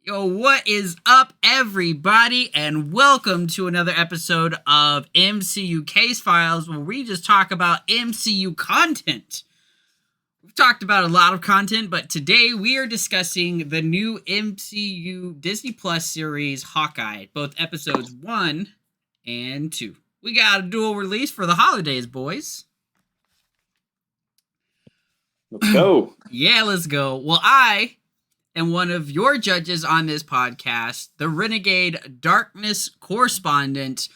Yo, what is up, everybody, and welcome to another episode of MCU Case Files, where we just talk about MCU content. We've talked about a lot of content, but today we are discussing the new MCU Disney Plus series, Hawkeye, both episodes 1 and 2. We got a dual release for the holidays, boys. Let's go. Yeah, let's go. Well, I am one of your judges on this podcast, the Renegade Darkness correspondent,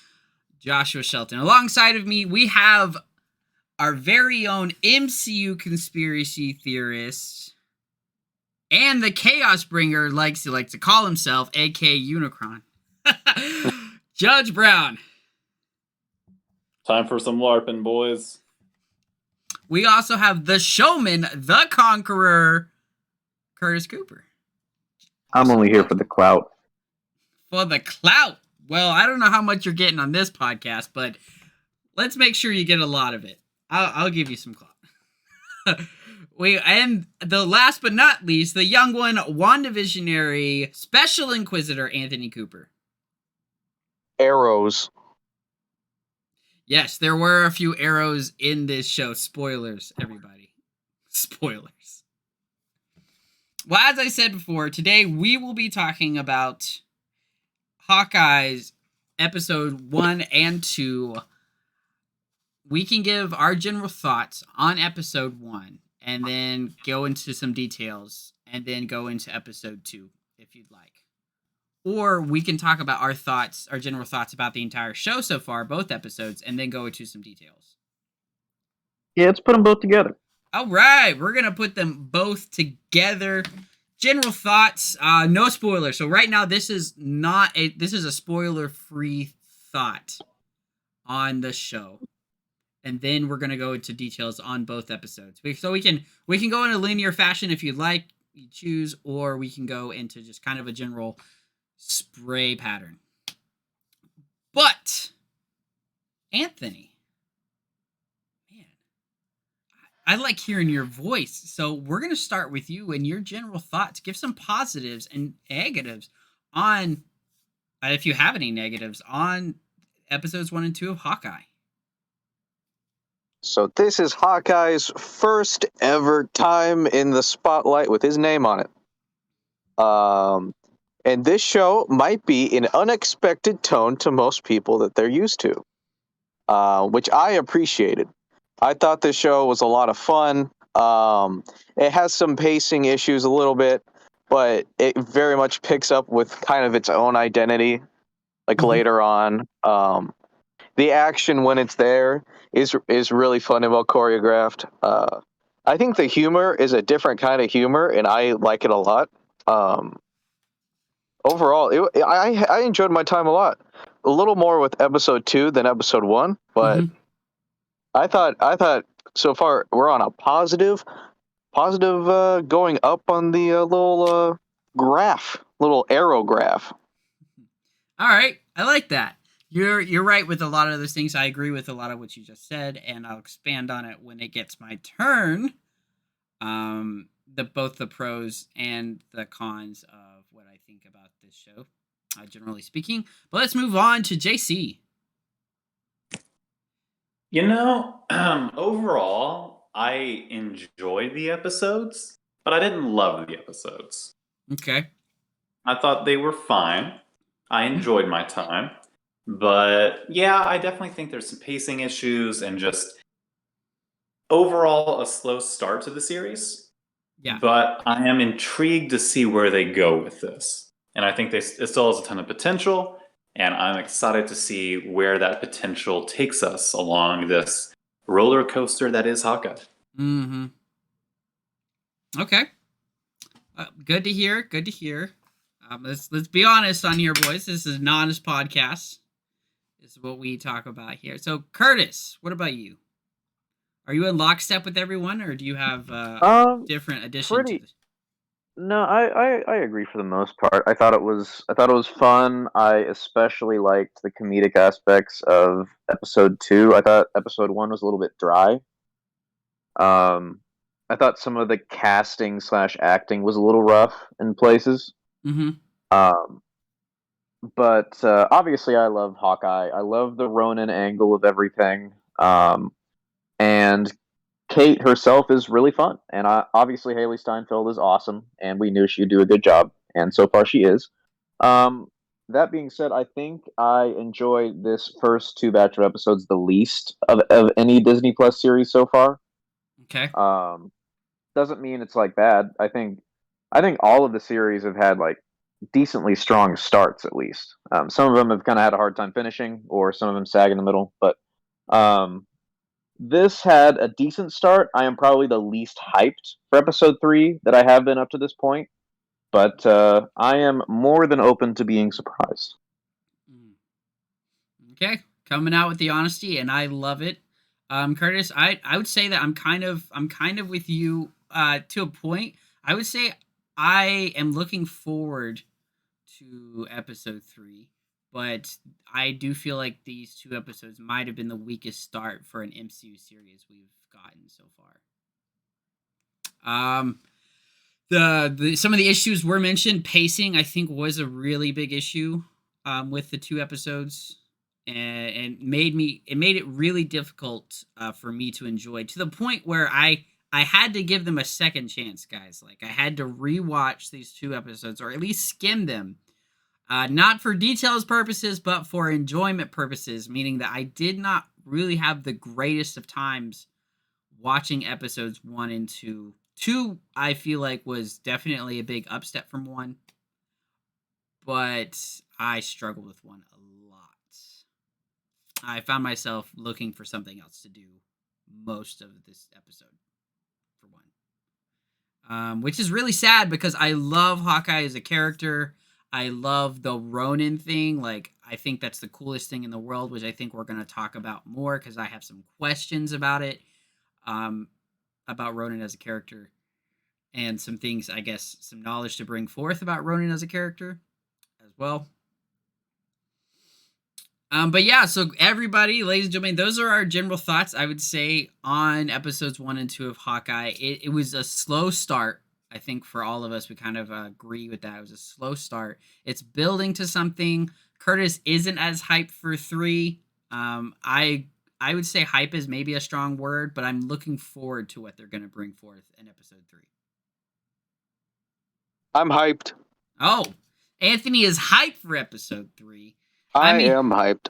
Joshua Shelton. Alongside of me, we have our very own MCU conspiracy theorist and the Chaos Bringer, likes to call himself, aka Unicron, Judge Brown. Time for some LARPing, boys. We also have the showman, the conqueror, Curtis Cooper. I'm only here for the clout. For the clout. Well, I don't know how much you're getting on this podcast, but let's make sure you get a lot of it. I'll give you some clout. And the last but not least, the young one, WandaVisionary Special Inquisitor Anthony Cooper. Arrows. Yes, there were a few arrows in this show. Spoilers, everybody. Spoilers. Well, as I said before, today we will be talking about Hawkeye's episode 1 and 2. We can give our general thoughts on episode 1 and then go into some details and then go into episode 2 if you'd like. Or we can talk about our general thoughts about the entire show so far, both episodes, and then go into some details. Yeah, let's put them both together. All right, we're going to put them both together. General thoughts, no spoilers. So right now, this is a spoiler-free thought on the show. And then we're going to go into details on both episodes. So we can go in a linear fashion if you'd like, you choose, or we can go into just kind of a general spray pattern. But Anthony, man, I like hearing your voice. So we're going to start with you and your general thoughts. Give some positives and negatives on, if you have any negatives, on episodes 1 and 2 of Hawkeye. So this is Hawkeye's first ever time in the spotlight with his name on it. And this show might be an unexpected tone to most people that they're used to, which I appreciated. I thought this show was a lot of fun. It has some pacing issues a little bit, but it very much picks up with kind of its own identity, later on. The action when it's there is really fun and well choreographed. I think the humor is a different kind of humor, and I like it a lot. Overall, I enjoyed my time a lot. A little more with episode 2 than episode 1, but I thought so far we're on a positive going up on the little arrow graph. All right, I like that. You're right with a lot of those things. I agree with a lot of what you just said, and I'll expand on it when it gets my turn. Both the pros and the cons of what I think about this show, generally speaking. But let's move on to JC. Overall, I enjoyed the episodes, but I didn't love the episodes. Okay. I thought they were fine. I enjoyed my time. But yeah, I definitely think there's some pacing issues and just overall a slow start to the series. Yeah. But I am intrigued to see where they go with this. And I think it still has a ton of potential. And I'm excited to see where that potential takes us along this roller coaster that is Hawkeye. Mm-hmm. Okay. Good to hear. Good to hear. Let's be honest on here, boys. This is an honest podcast. This is what we talk about here. So, Curtis, what about you? Are you in lockstep with everyone, or do you have different additions? To this? No, I agree for the most part. I thought it was fun. I especially liked the comedic aspects of episode 2. I thought episode 1 was a little bit dry. I thought some of the casting / acting was a little rough in places. Mm-hmm. Um, but obviously, I love Hawkeye. I love the Ronin angle of everything. And Kate herself is really fun, and obviously Haley Steinfeld is awesome, and we knew she'd do a good job, and so far she is. Um, that being said, I think I enjoyed this first two batch of episodes the least of any Disney Plus series so far. Okay. Doesn't mean it's like bad. I think all of the series have had like decently strong starts at least. Some of them have kind of had a hard time finishing, or some of them sag in the middle, but um, this had a decent start. I am probably the least hyped for episode 3 that I have been up to this point, but I am more than open to being surprised. Okay, coming out with the honesty, and I love it. Curtis, I would say that I'm kind of with you to a point. I would say I am looking forward to episode 3, but I do feel like these 2 episodes might have been the weakest start for an MCU series we've gotten so far. The some of the issues were mentioned. Pacing, I think, was a really big issue with the 2 episodes, and made it really difficult for me to enjoy, to the point where I had to give them a second chance, guys. Like, I had to rewatch these 2 episodes, or at least skim them, not for details purposes, but for enjoyment purposes, meaning that I did not really have the greatest of times watching episodes 1 and 2. 2, I feel like, was definitely a big upstep from 1, but I struggled with 1 a lot. I found myself looking for something else to do most of this episode for 1, which is really sad because I love Hawkeye as a character. I love the Ronin thing. Like, I think that's the coolest thing in the world, which I think we're going to talk about more because I have some questions about it. About Ronin as a character, and some things, I guess, some knowledge to bring forth about Ronin as a character as well. But yeah, so everybody, ladies and gentlemen, those are our general thoughts, I would say, on episodes 1 and 2 of Hawkeye. It was a slow start. I think for all of us, we kind of agree with that. It was a slow start. It's building to something. Curtis isn't as hyped for 3. I would say hype is maybe a strong word, but I'm looking forward to what they're going to bring forth in episode 3. I'm hyped. Oh, Anthony is hyped for episode 3. I am hyped.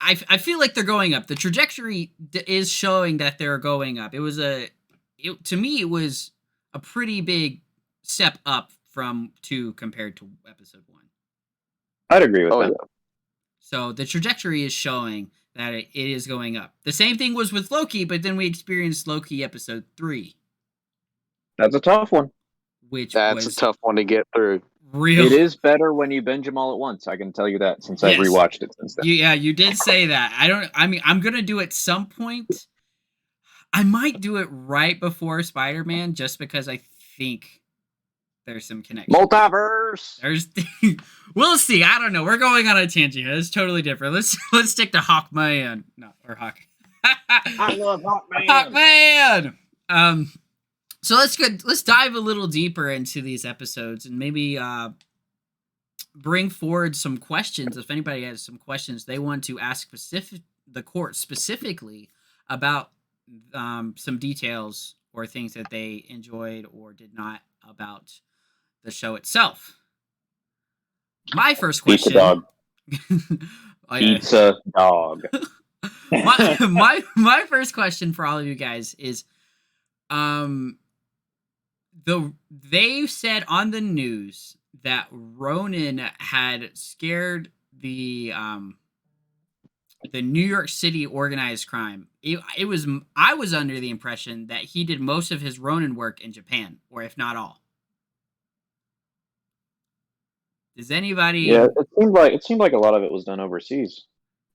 I feel like they're going up. The trajectory is showing that they're going up. To me, it was a pretty big step up from 2 compared to episode 1. I'd agree with that. Yeah. So the trajectory is showing that it is going up. The same thing was with Loki, but then we experienced Loki episode 3. That's a tough one. That's a tough one to get through. It is better when you binge them all at once. I can tell you that, since I've rewatched it since then. Yeah, you did say that. I'm gonna do it some point. I might do it right before Spider-Man, just because I think there's some connection. Multiverse. We'll see. I don't know. We're going on a tangent. It's totally different. Let's stick to Hawkman. Hawk. I love Hawkman. Hawkman. So let's dive a little deeper into these episodes, and maybe bring forward some questions. If anybody has some questions they want to ask the court specifically about some details or things that they enjoyed or did not about the show itself. My first question. Pizza dog. my first question for all of you guys is, they said on the news that Ronin had scared the New York City organized crime. I was under the impression that he did most of his Ronin work in Japan, or if not all. Does anybody? Yeah, it seemed like a lot of it was done overseas.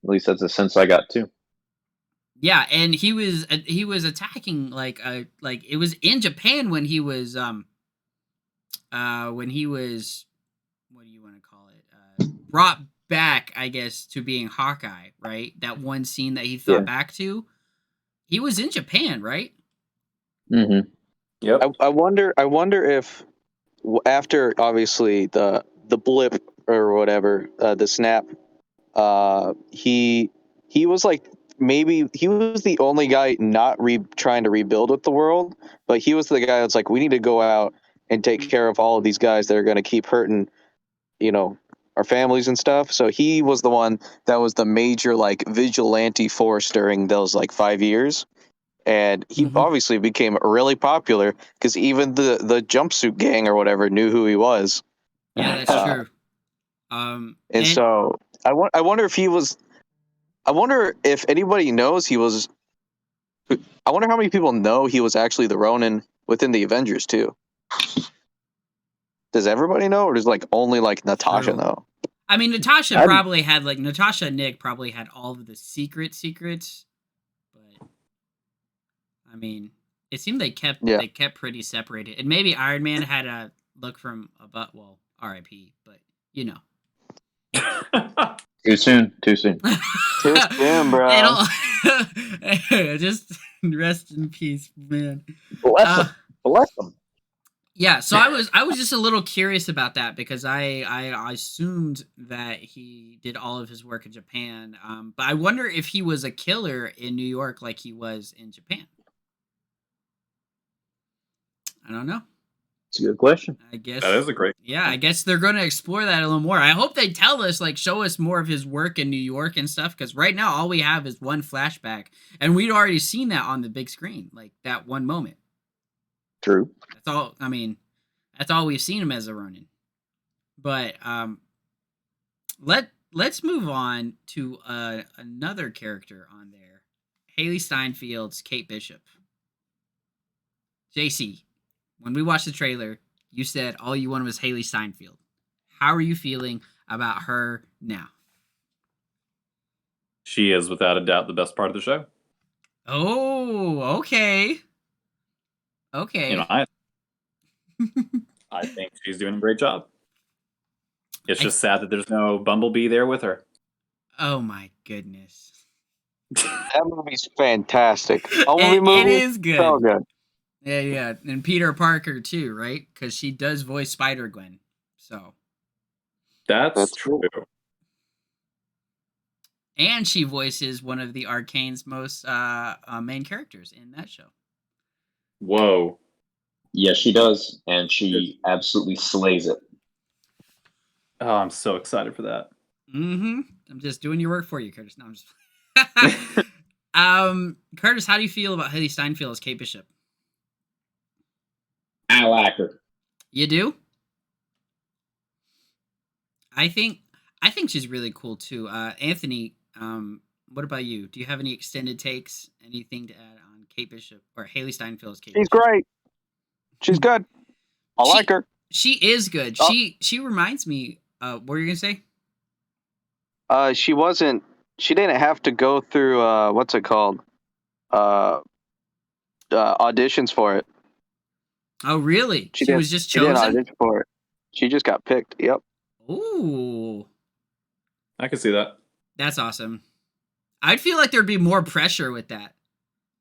At least that's the sense I got too. Yeah, and he was attacking like it was in Japan when he was what do you want to call it, brought back, I guess, to being Hawkeye, right? That one scene that he thought back to, he was in Japan, right? Mm-hmm. Yep. I wonder if after obviously the the blip or whatever, the snap, he was like, maybe he was the only guy not trying to rebuild with the world, but he was the guy that's like, we need to go out and take care of all of these guys that are going to keep hurting, our families and stuff. So he was the one that was the major like vigilante force during those like 5 years. And he obviously became really popular because even the jumpsuit gang or whatever knew who he was. Yeah, that's true. And so I wonder if he was. I wonder if anybody knows he was. I wonder how many people know he was actually the Ronin within the Avengers too. Does everybody know, or does like only like Natasha know? I mean, Natasha and Nick probably had all of the secrets, but I mean, it seemed they kept pretty separated, and maybe Iron Man had a look from above. Well, R.I.P. But Too soon. Too soon, bro. Just rest in peace, man. Bless them. Yeah, so I was just a little curious about that because I assumed that he did all of his work in Japan, but I wonder if he was a killer in New York like he was in Japan. I don't know. It's a good question. I guess That is a great. Yeah, I guess they're going to explore that a little more. I hope they tell us, like, show us more of his work in New York and stuff, because right now all we have is one flashback, and we'd already seen that on the big screen, like that one moment. True. That's all. I mean, that's all we've seen him as a Ronin. But let's move on to another character on there, Haley Steinfeld's Kate Bishop. JC, when we watched the trailer, you said all you wanted was Haley Steinfeld. How are you feeling about her now? She is without a doubt the best part of the show. Oh, okay. Okay. I think she's doing a great job. It's just sad that there's no Bumblebee there with her. Oh my goodness. That movie's fantastic. It is good. So good. Yeah, and Peter Parker too, right? Because she does voice Spider-Gwen. So that's true. And she voices one of the Arcane's most main characters in that show. Whoa. Yes, she does, and she absolutely slays it. Oh, I'm so excited for that. I'm just doing your work for you, Curtis. No, I'm just. Curtis, how do you feel about Haley Steinfeld as Kate Bishop? I like her. You do? I think she's really cool too. Anthony, what about you? Do you have any extended takes? Anything to add on Kate Bishop or Haley Steinfeld's Kate Bishop? She's great. She's good. I like her. She is good. Oh. She reminds me. What were you gonna say? She didn't have to go through what's it called? Auditions for it. Oh, really? She was just chosen? She didn't audition for it. She just got picked. Yep. Ooh. I can see that. That's awesome. I'd feel like there'd be more pressure with that.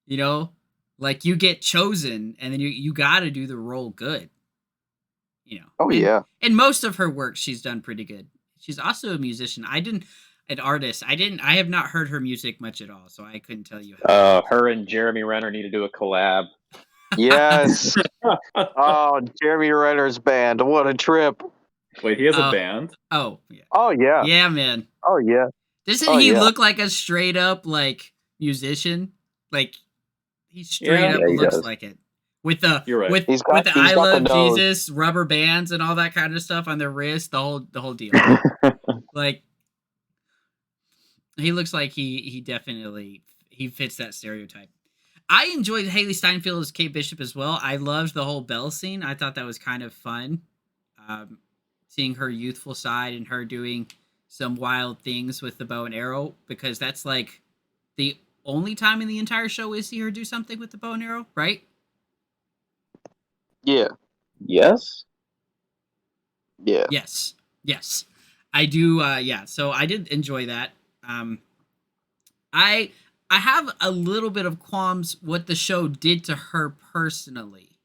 You know? Like, you get chosen, and then you got to do the role good. You know? Oh, yeah. And most of her work, she's done pretty good. She's also a musician. An artist. I have not heard her music much at all, so I couldn't tell you. Her and Jeremy Renner need to do a collab. Yes. Oh, Jeremy Renner's band. What a trip. Wait, he has a band? Oh, yeah. Oh, yeah. Yeah, man. Oh, yeah. Doesn't he look like a straight up, like, musician? Like, he straight up looks like it. With the with the I Love Jesus rubber bands and all that kind of stuff on their wrist, the whole deal. Like, he looks like he definitely fits that stereotype. I enjoyed Haley Steinfeld as Kate Bishop as well. I loved the whole Belle scene. I thought that was kind of fun. Seeing her youthful side and her doing some wild things with the bow and arrow, because that's like the only time in the entire show we see her do something with the bow and arrow, right? Yeah. Yes? Yeah. Yes. I do, so I did enjoy that. I have a little bit of qualms what the show did to her personally.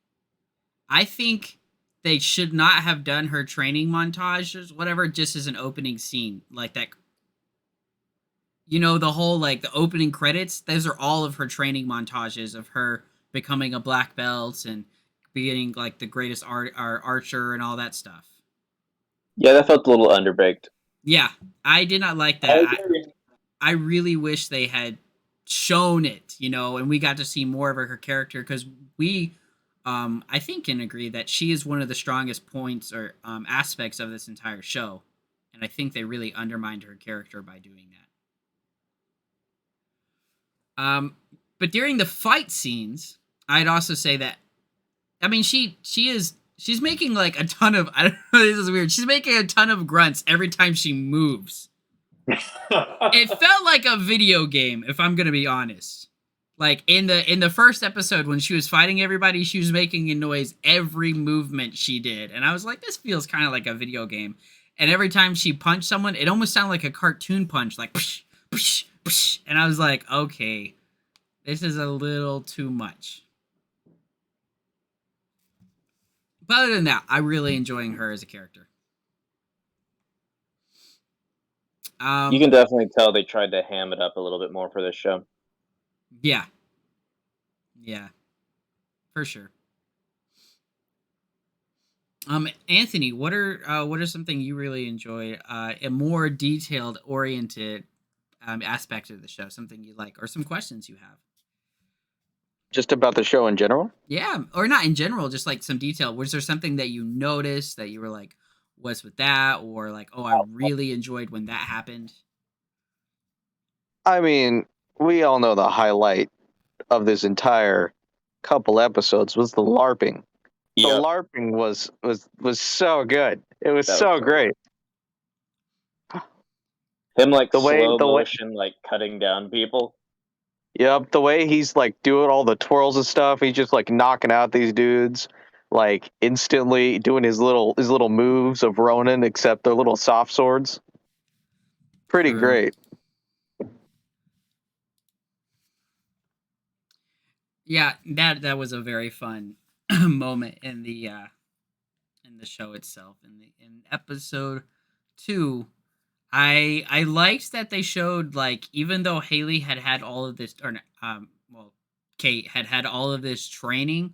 I think they should not have done her training montages, whatever, just as an opening scene like that. You know, the whole like the opening credits. Those are all of her training montages of her becoming a black belt and being like the greatest archer and all that stuff. Yeah, that felt a little underbaked. Yeah, I did not like that. I really wish they had shown it, you know, and we got to see more of her character because we, I think, can agree that she is one of the strongest points or aspects of this entire show, and I think they really undermined her character by doing that. But during the fight scenes, I'd also say that, I mean, she's making like a ton of, I don't know, this is weird. She's making a ton of grunts every time she moves. It felt like a video game, if I'm gonna be honest. Like in the first episode when she was fighting everybody, she was making a noise every movement she did, and I was like, this feels kind of like a video game. And every time she punched someone, it almost sounded like a cartoon punch, like psh, psh, psh. And I was like, okay, this is a little too much. But other than that, I'm really enjoying her as a character. You can definitely tell they tried to ham it up a little bit more for this show. Yeah, for sure. Anthony, what are something you really enjoy? A more detailed oriented aspect of the show, something you like, or some questions you have. Just about the show in general? Yeah, or not in general, just like some detail. Was there something that you noticed that you were like, what's with that? Or like, oh, I really enjoyed when that happened? I mean, we all know the highlight of this entire couple episodes was the LARPing. The LARPing was so good. It was so great. Him like slow motion, like cutting down people. Yep, the way he's like doing all the twirls and stuff, he's just like knocking out these dudes, like instantly doing his little moves of Ronin, except they're little soft swords. Pretty great. Yeah, that was a very fun moment in the show itself. In episode 2, I liked that they showed, like, even though Haley had all of this, or Kate had all of this training,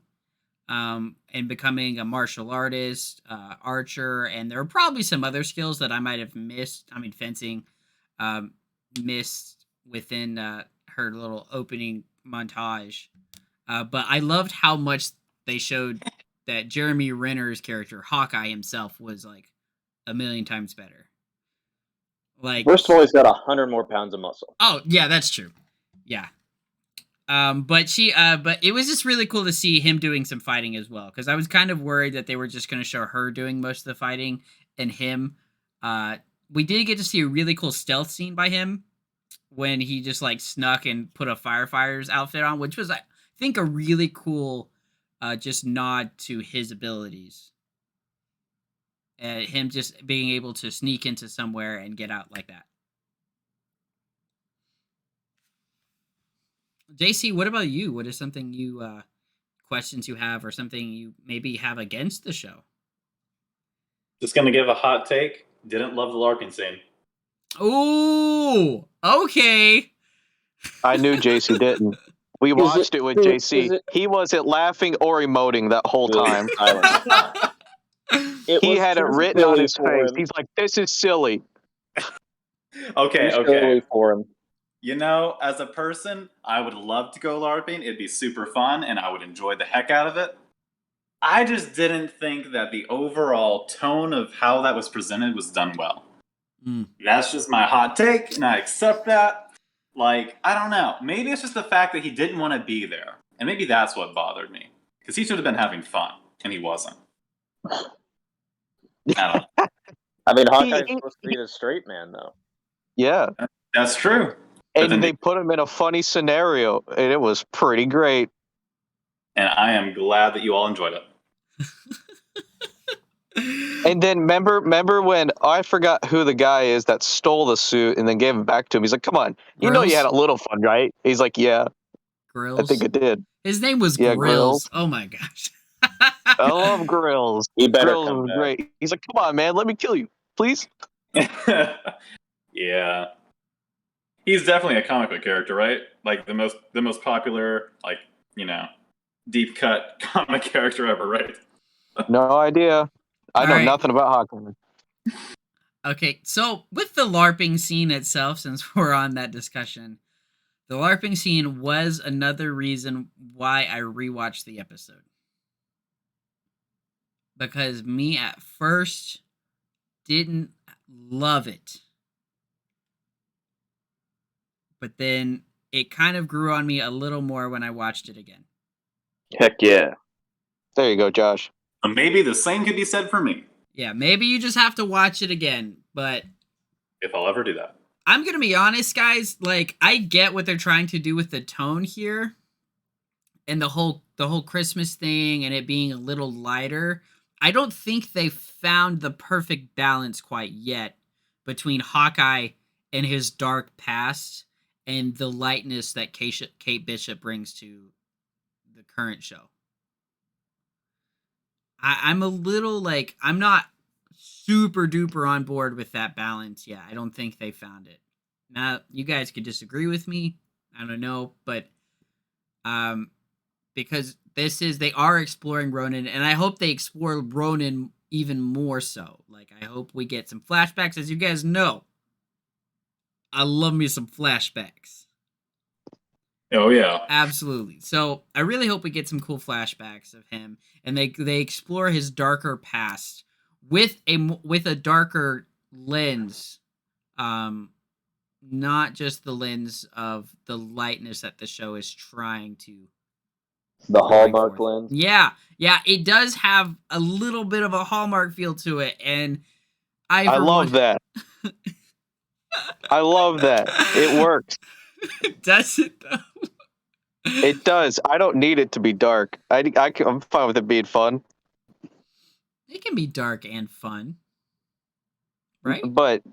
and becoming a martial artist, archer, and there were probably some other skills that I might have missed. I mean, fencing, missed within her little opening montage. But I loved how much they showed that Jeremy Renner's character, Hawkeye himself, was like a million times better. Like, first of all, he's got 100 more pounds of muscle. Oh yeah, that's true. Yeah. But it was just really cool to see him doing some fighting as well, because I was kind of worried that they were just going to show her doing most of the fighting and him. We did get to see a really cool stealth scene by him when he just like snuck and put a firefighter's outfit on, which was, I think, a really cool just nod to his abilities. Him just being able to sneak into somewhere and get out like that. JC, what about you? What is something you questions you have, or something you maybe have against the show? Just gonna give a hot take. Didn't love the LARPing scene. Oh, okay. I knew JC didn't. We watched it with JC. He wasn't laughing or emoting that whole time. He had it written on his face. He's like, "This is silly." Okay. For him. You know, as a person, I would love to go LARPing. It'd be super fun, and I would enjoy the heck out of it. I just didn't think that the overall tone of how that was presented was done well. That's just my hot take, and I accept that. Like, I don't know. Maybe it's just the fact that he didn't want to be there. And maybe that's what bothered me. Because he should have been having fun, and he wasn't. I don't know. I mean, Hawkeye's supposed to be the straight man, though. Yeah. That's true. And they put him in a funny scenario, and it was pretty great. And I am glad that you all enjoyed it. And then remember when, I forgot who the guy is that stole the suit and then gave it back to him. He's like, "Come on, you know you had a little fun, right?" He's like, "Yeah, Grills. I think it did." His name was Yeah, Grills. Oh my gosh. I love Grills. He better Grills come was back. great. He's like, come on, man, let me kill you, please. Yeah. He's definitely a comic book character, right? Like the most popular, like, deep cut comic character ever, right? No idea. I know Alright. nothing about Hawkeye. Okay, so with the LARPing scene itself, since we're on that discussion, the LARPing scene was another reason why I rewatched the episode. Because me at first didn't love it. But then it kind of grew on me a little more when I watched it again. Heck yeah. There you go, Josh. Maybe the same could be said for me, Yeah, maybe you just have to watch it again, but if I'll ever do that. I'm gonna be honest, guys. Like, I get what they're trying to do with the tone here, and the whole Christmas thing, and it being a little lighter. I don't think they found the perfect balance quite yet between Hawkeye and his dark past and the lightness that Kate Bishop brings to the current show. I'm a little like, I'm not super duper on board with that balance. Yeah, I don't think they found it. Now, you guys could disagree with me. I don't know, but because they are exploring Ronin, and I hope they explore Ronin even more so. Like, I hope we get some flashbacks. As you guys know, I love me some flashbacks. Oh yeah. Absolutely. So I really hope we get some cool flashbacks of him, and they explore his darker past with a darker lens, not just the lens of the lightness that the show is trying to. The Hallmark lens. Yeah, it does have a little bit of a Hallmark feel to it, and I love that. I love that. It works. Does it though? It does. I don't need it to be dark. I'm fine with it being fun. It can be dark and fun, right? But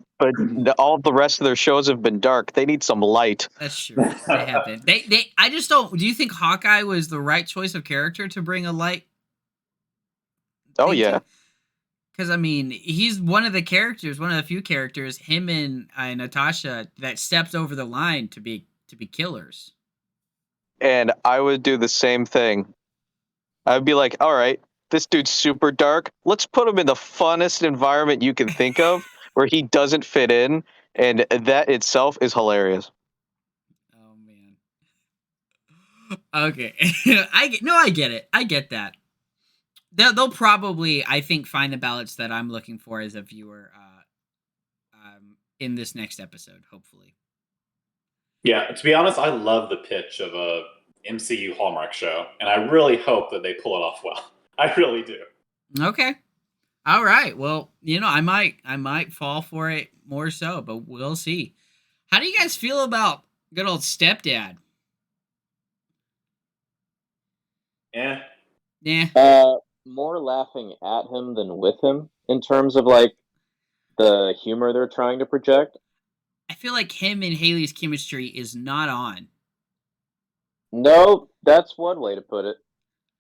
all the rest of their shows have been dark. They need some light. That's true. They have been. They. I just don't. Do you think Hawkeye was the right choice of character to bring a light? Oh yeah. Because I mean, he's one of the few characters, him and Natasha, that steps over the line to be killers. And I would do the same thing. I'd be like, all right, this dude's super dark. Let's put him in the funnest environment you can think of where he doesn't fit in. And that itself is hilarious. Oh, man. Okay. I get it. I get that. They'll probably, I think, find the balance that I'm looking for as a viewer in this next episode, hopefully. Yeah, to be honest, I love the pitch of a MCU Hallmark show, and I really hope that they pull it off well. I really do. Okay. All right. Well, I might fall for it more so, but we'll see. How do you guys feel about good old stepdad? Yeah. Yeah. More laughing at him than with him in terms of like the humor they're trying to project. I feel like him and Haley's chemistry is not on. No, that's one way to put it.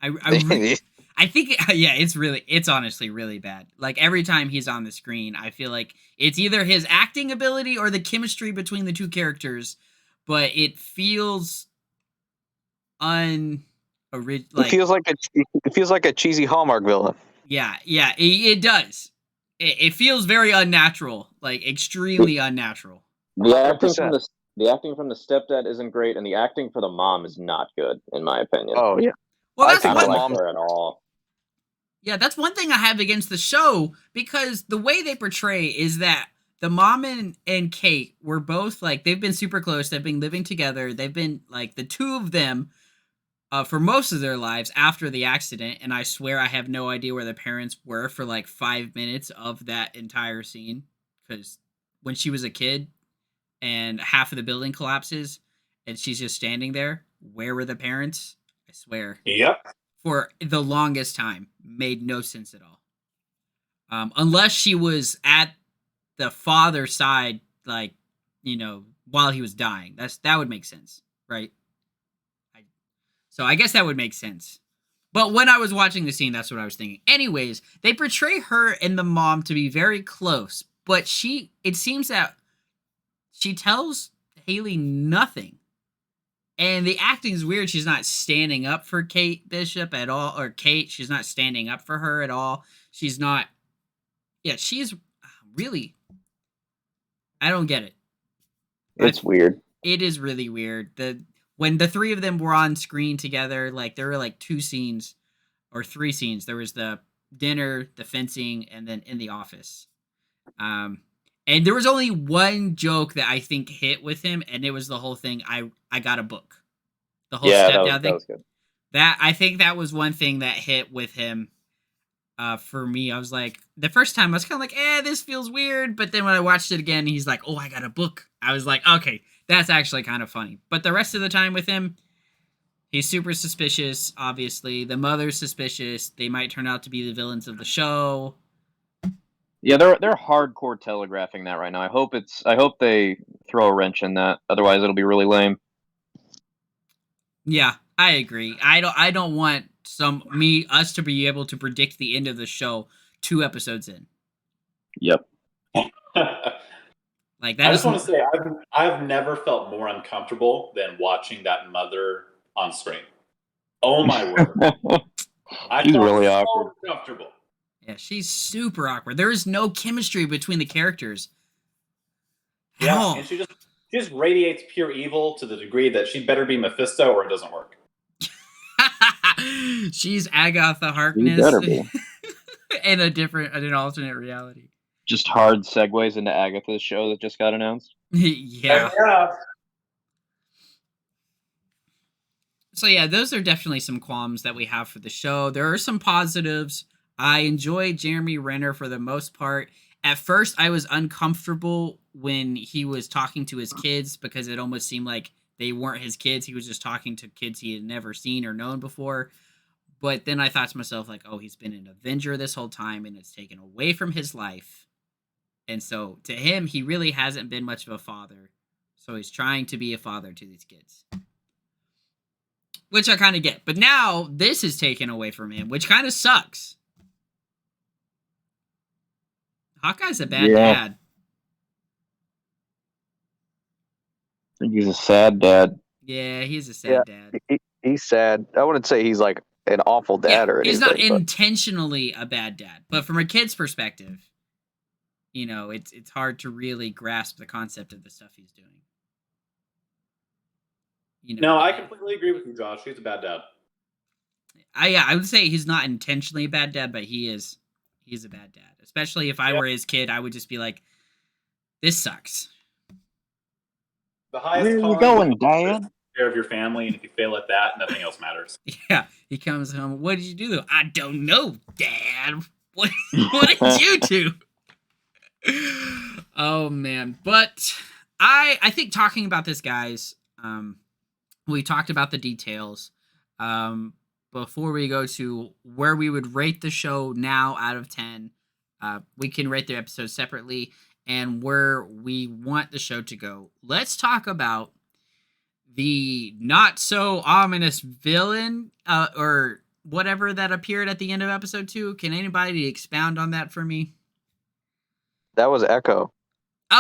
I think, yeah, it's honestly really bad. Like, every time he's on the screen, I feel like it's either his acting ability or the chemistry between the two characters, but it feels It feels like a cheesy Hallmark villain. Yeah, it does. It feels very unnatural, like extremely unnatural. The acting from the stepdad isn't great, and the acting for the mom is not good, in my opinion. Oh yeah. Well, I don't like her at all. Yeah, that's one thing I have against the show, because the way they portray is that the mom and Kate were both like, they've been super close. They've been living together. They've been like the two of them for most of their lives after the accident. And I swear I have no idea where the parents were for like 5 minutes of that entire scene. Because when she was a kid and half of the building collapses and she's just standing there, where were the parents? I swear. Yep. For the longest time, made no sense at all. Unless she was at the father's side, like, while he was dying. That would make sense, right? So I guess that would make sense. But when I was watching the scene, that's what I was thinking. Anyways, they portray her and the mom to be very close, but it seems that she tells Haley nothing. And the acting is weird. She's not standing up for Kate Bishop at all, or Kate. She's not standing up for her at all. She's not. Yeah, she's really. I don't get it. It's weird. It is really weird. When the three of them were on screen together, like there were like 2 scenes or 3 scenes. There was the dinner, the fencing, and then in the office. And there was only one joke that I think hit with him, and it was the whole thing. I got a book. The whole step down thing. That was good. I think that was one thing that hit with him. For me, I was like, the first time I was kind of like, this feels weird. But then when I watched it again, he's like, oh, I got a book. I was like, okay, that's actually kind of funny. But the rest of the time with him, he's super suspicious, obviously. The mother's suspicious. They might turn out to be the villains of the show. Yeah, they're hardcore telegraphing that right now. I hope they throw a wrench in that. Otherwise, it'll be really lame. Yeah, I agree. I don't want us to be able to predict the end of the show 2 episodes in. Yep. Like that. I just want to say I've never felt more uncomfortable than watching that mother on screen. Oh my word! She's really so awkward. Uncomfortable. Yeah, she's super awkward. There is no chemistry between the characters. Yeah, and she just radiates pure evil to the degree that she better be Mephisto or it doesn't work. She's Agatha Harkness. She better be. In an alternate reality. Just hard segues into Agatha's show that just got announced. Yeah. So yeah, those are definitely some qualms that we have for the show. There are some positives. I enjoy Jeremy Renner for the most part. At first, I was uncomfortable when he was talking to his kids because it almost seemed like they weren't his kids. He was just talking to kids he had never seen or known before. But then I thought to myself, like, oh, he's been an Avenger this whole time and it's taken away from his life. And so to him, he really hasn't been much of a father. So he's trying to be a father to these kids. Which I kind of get. But now this is taken away from him, which kind of sucks. Hawkeye's a bad dad. I think he's a sad dad. Yeah, he's a sad dad. He's sad. I wouldn't say he's like an awful dad or anything. He's not intentionally a bad dad. But from a kid's perspective, it's hard to really grasp the concept of the stuff he's doing. No, I completely agree with you, Josh. He's a bad dad. I would say he's not intentionally a bad dad, but he's a bad dad. Especially if I were his kid, I would just be like, this sucks. The highest Where are you going, Dad? Take care of your family, and if you fail at that, nothing else matters. Yeah, he comes home. What did you do? I don't know, Dad. What did you do? Oh man, but I think talking about this, guys. We talked about the details. Before we go to where we would rate the show now out of 10, we can rate the episodes separately and where we want the show to go. Let's talk about the not so ominous villain or whatever that appeared at the end of episode 2. Can anybody expound on that for me? That was Echo.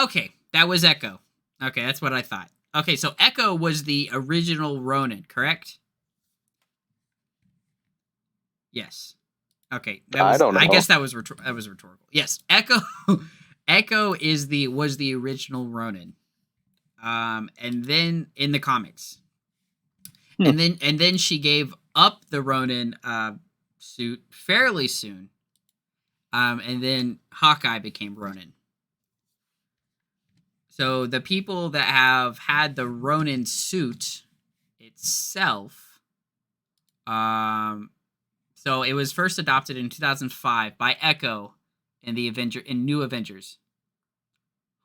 Okay, that was Echo. Okay, that's what I thought. Okay, so Echo was the original Ronin, correct? Yes. Okay. I don't know. I guess that was rhetorical. Yes, Echo was the original Ronin. And then in the comics. And then she gave up the Ronin suit fairly soon. And then Hawkeye became Ronin. So the people that have had the Ronin suit itself, so it was first adopted in 2005 by Echo in New Avengers,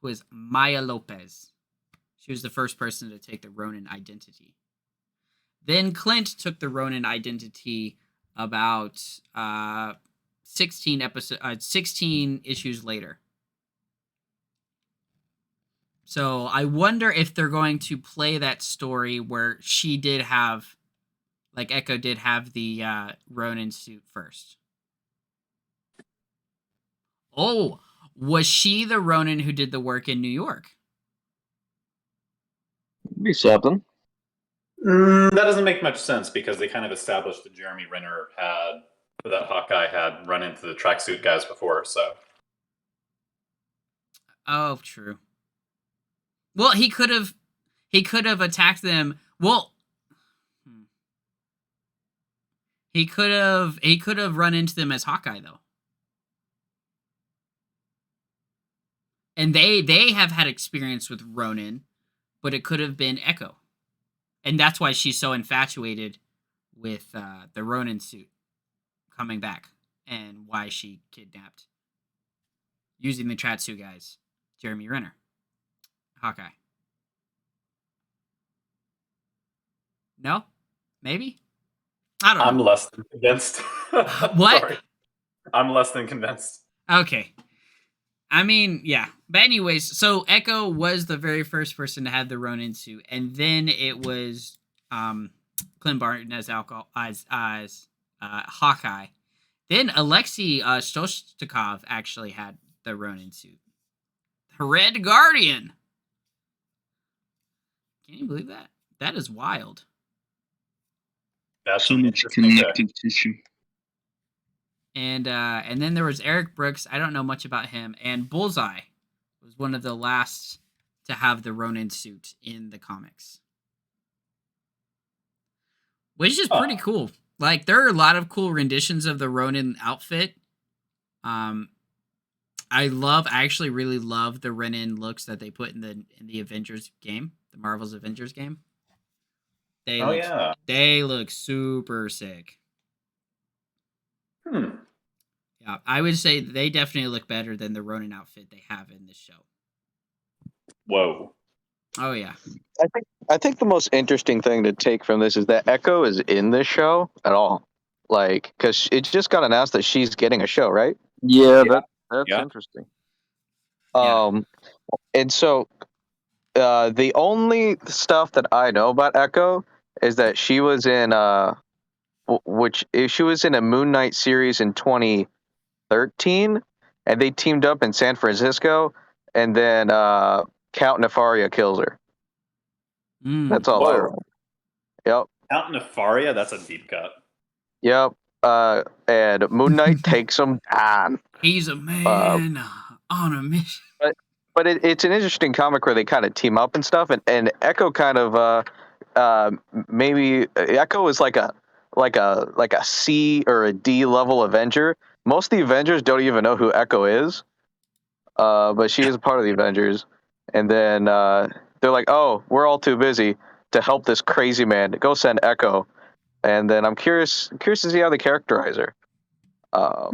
who is Maya Lopez. She was the first person to take the Ronin identity. Then Clint took the Ronin identity about 16 issues later. So I wonder if they're going to play that story where she did have Like Echo did have the Ronin suit first. Oh, was she the Ronin who did the work in New York? Be something. That doesn't make much sense because they kind of established that Jeremy Renner that Hawkeye had run into the tracksuit guys before. So, Oh, true. Well, he could have attacked them. Well, he could have run into them as Hawkeye though. And they have had experience with Ronin, but it could have been Echo. And that's why she's so infatuated with the Ronin suit coming back, and why she kidnapped, using the tracksuit guys, Jeremy Renner, Hawkeye. No? Maybe? I don't I'm know. less than convinced. What? Sorry. I'm less than convinced. Okay. I mean, yeah. But anyways, so Echo was the very first person to have the Ronin suit, and then it was Clint Barton as Hawkeye. Then Alexei Shostakov actually had the Ronin suit. The Red Guardian. Can you believe that? That is wild. That's So an much interesting connective tissue. And then there was Eric Brooks. I don't know much about him. And Bullseye was one of the last to have the Ronin suit in the comics, which is pretty cool. Like, there are a lot of cool renditions of the Ronin outfit. I actually really love the Ronin looks that they put in the Avengers game, the Marvel's Avengers game. They look super sick. Yeah, I would say they definitely look better than the Ronin outfit they have in this show. Whoa. Oh yeah. I think the most interesting thing to take from this is that Echo is in this show at all. Like, because it just got announced that she's getting a show, right? Yeah, that's Yeah. interesting. And so the only stuff that I know about Echo is that she was in she was in a Moon Knight series in 2013, and they teamed up in San Francisco, and then Count Nefaria kills her. That's all I remember. Yep. Count Nefaria, that's a deep cut. Yep. And Moon Knight takes him down. He's a man on a mission. But it's an interesting comic where they kind of team up and stuff, and Echo kind of maybe Echo is like a C or a D level Avenger. Most of the Avengers don't even know who Echo is, but she is a part of the Avengers. And then they're like, "Oh, we're all too busy to help this crazy man. Go send Echo." And then I'm curious to see how they characterize her. Oh,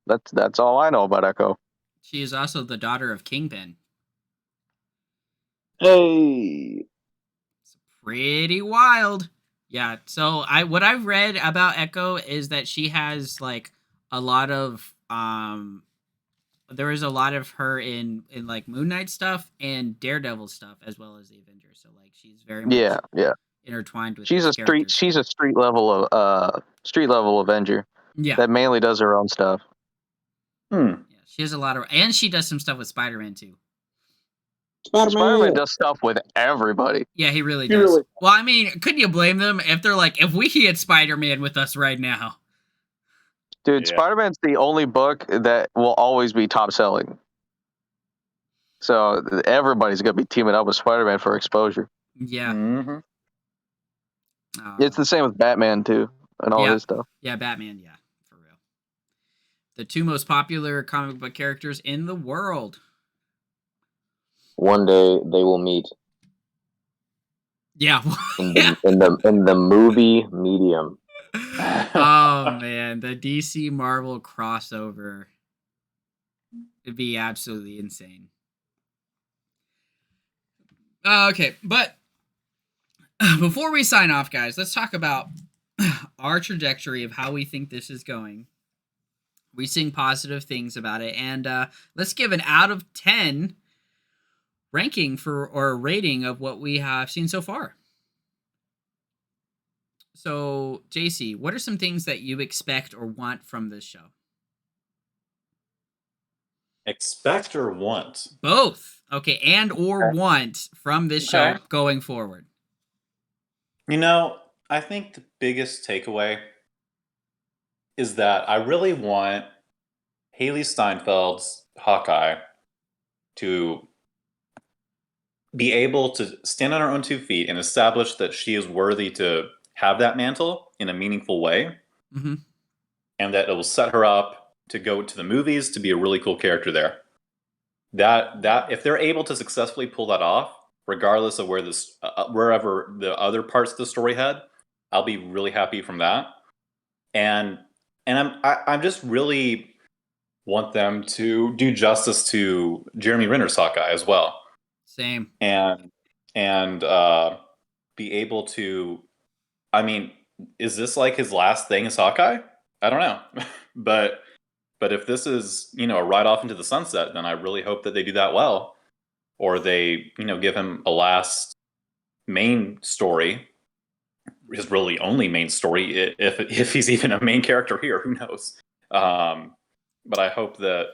that's all I know about Echo. She is also the daughter of Kingpin. Hey. It's pretty wild. Yeah, so what I've read about Echo is that she has like a lot of there is a lot of her in like Moon Knight stuff and Daredevil stuff, as well as the Avengers. So like she's very much intertwined with She's a street level Avenger. Yeah. That mainly does her own stuff. Yeah, she has a lot of, and she does some stuff with Spider-Man too. Spider-Man does stuff with everybody. Yeah, he really does. Well, I mean, couldn't you blame them if they're like, if we could get Spider-Man with us right now? Dude, Spider-Man's the only book that will always be top selling. So everybody's going to be teaming up with Spider-Man for exposure. Yeah. Mm-hmm. It's the same with Batman too, and all his stuff. Yeah, Batman, yeah, for real. The two most popular comic book characters in the world. One day they will meet. Yeah. in the movie medium. Oh man, the DC Marvel crossover. It'd be absolutely insane. Okay, but before we sign off, guys, let's talk about our trajectory of how we think this is going. We sing positive things about it, and let's give an out of 10 ranking or rating of what we have seen so far. So, JC, what are some things that you expect or want from this show? Expect or want? Both. Okay, and or Okay. want from this Okay. show going forward. You know, I think the biggest takeaway is that I really want Haley Steinfeld's Hawkeye to be able to stand on her own 2 feet and establish that she is worthy to have that mantle in a meaningful way, Mm-hmm. and that it will set her up to go to the movies to be a really cool character there. That if they're able to successfully pull that off, regardless of where this wherever the other parts of the story head, I'll be really happy from that. And I'm just really want them to do justice to Jeremy Renner's Hawkeye as well, Same. and be able to. I mean, is this like his last thing as Hawkeye? I don't know, but if this is a ride off into the sunset, then I really hope that they do that well, or they give him a last main story, his really only main story, if he's even a main character here. Who knows? But I hope that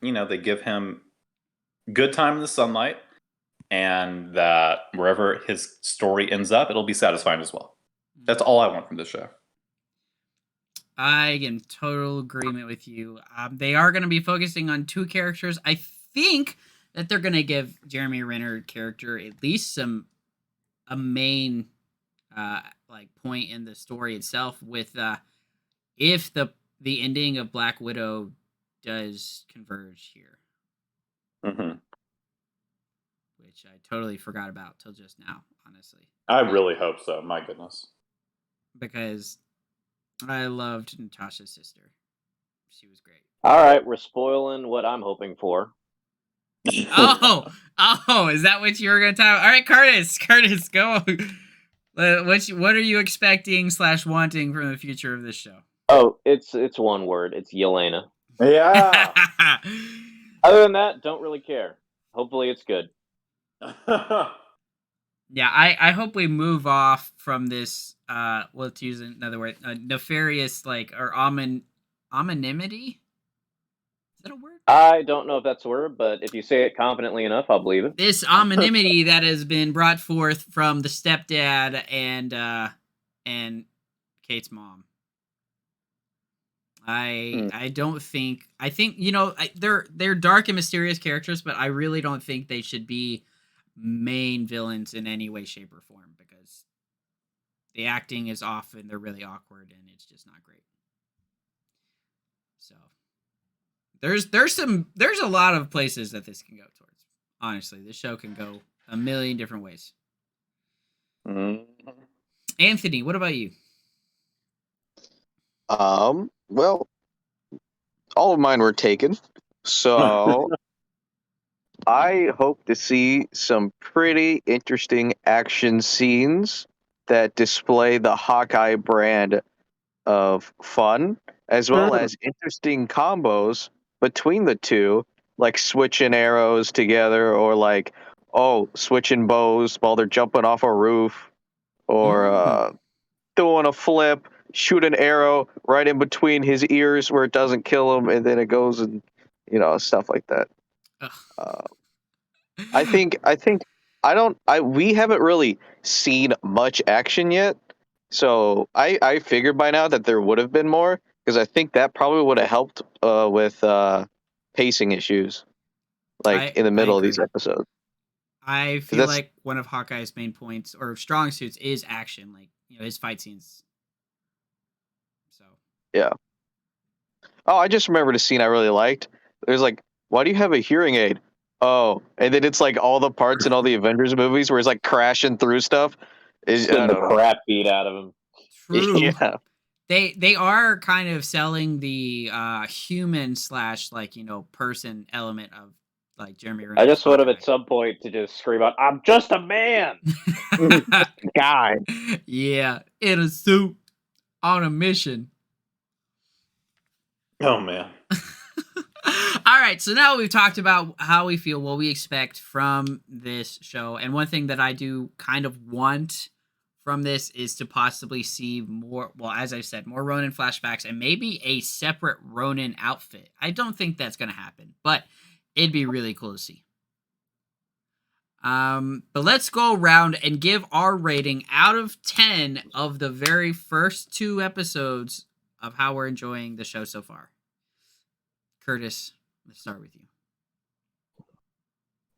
they give him good time in the sunlight, and that wherever his story ends up, it'll be satisfying as well. That's all I want from this show. I am in total agreement with you. They are going to be focusing on 2 characters. I think that they're going to give Jeremy Renner character at least a main like point in the story itself. With if the ending of Black Widow does converge here, Mm-hmm. which I totally forgot about till just now, honestly, I really hope so. My goodness. because I loved Natasha's sister. She was great. All right, we're spoiling what I'm hoping for. Oh, is that what you were going to talk about? All right, Curtis, go. What are you expecting / wanting from the future of this show? Oh, it's one word. It's Yelena. Yeah. Other than that, don't really care. Hopefully, it's good. Yeah, I hope we move off from this. Let's use another word, nefarious, like, or anonymity. Is that a word? I don't know if that's a word, but if you say it confidently enough, I'll believe it. This anonymity that has been brought forth from the stepdad and Kate's mom. I don't think they're dark and mysterious characters, but I really don't think they should be main villains in any way, shape, or form, because the acting is off and they're really awkward and it's just not great. So there's a lot of places that this can go towards. Honestly, this show can go a million different ways. Mm-hmm. Anthony, what about you? Well, all of mine were taken, so I hope to see some pretty interesting action scenes that display the Hawkeye brand of fun, as well as interesting combos between the two, like switching arrows together, or like, switching bows while they're jumping off a roof, or doing a flip, shoot an arrow right in between his ears where it doesn't kill him, and then it goes and stuff like that. I think we haven't really seen much action yet, so I figured by now that there would have been more, because I think that probably would have helped with pacing issues, like in the middle of these episodes. I feel like one of Hawkeye's main points or strong suits is action, like his fight scenes. So yeah. Oh, I just remembered a scene I really liked. There's like, why do you have a hearing aid? Oh, and then it's like all the parts in all the Avengers movies where it's like crashing through stuff. Getting the crap beat out of him. True. Yeah. They are kind of selling the human / person element of like Jeremy Renner. I just want him at some point to just scream out, "I'm just a man!" Guy. Yeah, in a suit, on a mission. Oh man. All right, so now we've talked about how we feel, what we expect from this show, and one thing that I do kind of want from this is to possibly see more, well, as I said, more Ronin flashbacks and maybe a separate Ronin outfit. I don't think that's going to happen, but it'd be really cool to see. But let's go around and give our rating out of 10 of the very first 2 episodes of how we're enjoying the show so far. Curtis, let's start with you.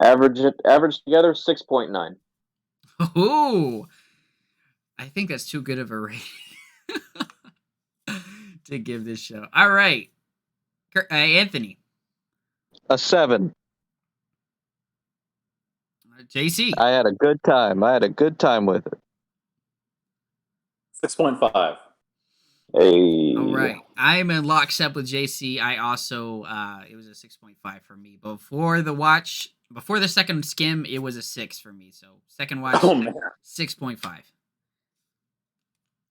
Average together 6.9. Ooh, I think that's too good of a rating to give this show. All right, Anthony. A 7. JC. I had a good time. I had a good time with it. 6.5. Hey. All right, I'm in lockstep with JC. I also it was a 6.5 for me. Before the second skim, it was a 6 for me. So second watch, Oh man, 6.5.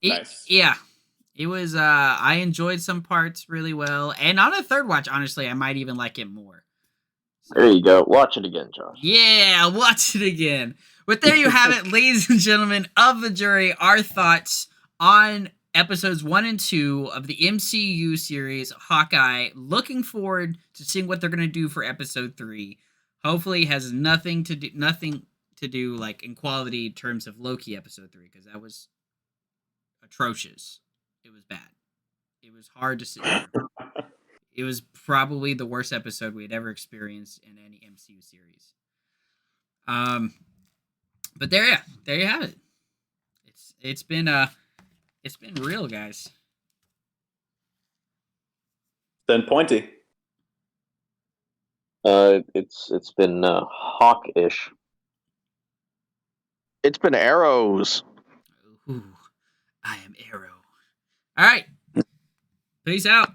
nice. Yeah, it was. I enjoyed some parts really well, and on a third watch, honestly, I might even like it more. So, There you go. Watch it again, Josh. yeah, watch it again. But there you have it, ladies and gentlemen of the jury. Our thoughts on episodes 1 and 2 of the MCU series Hawkeye. Looking forward to seeing what they're going to do for episode 3. Hopefully, it has nothing to do like in quality terms of Loki episode 3, because that was atrocious. It was bad. It was hard to see. It was probably the worst episode we had ever experienced in any MCU series. But there you have it. It's been real, guys. Then Pointy. It's been hawk-ish. It's been arrows. Ooh, I am Arrow. All right. Peace out.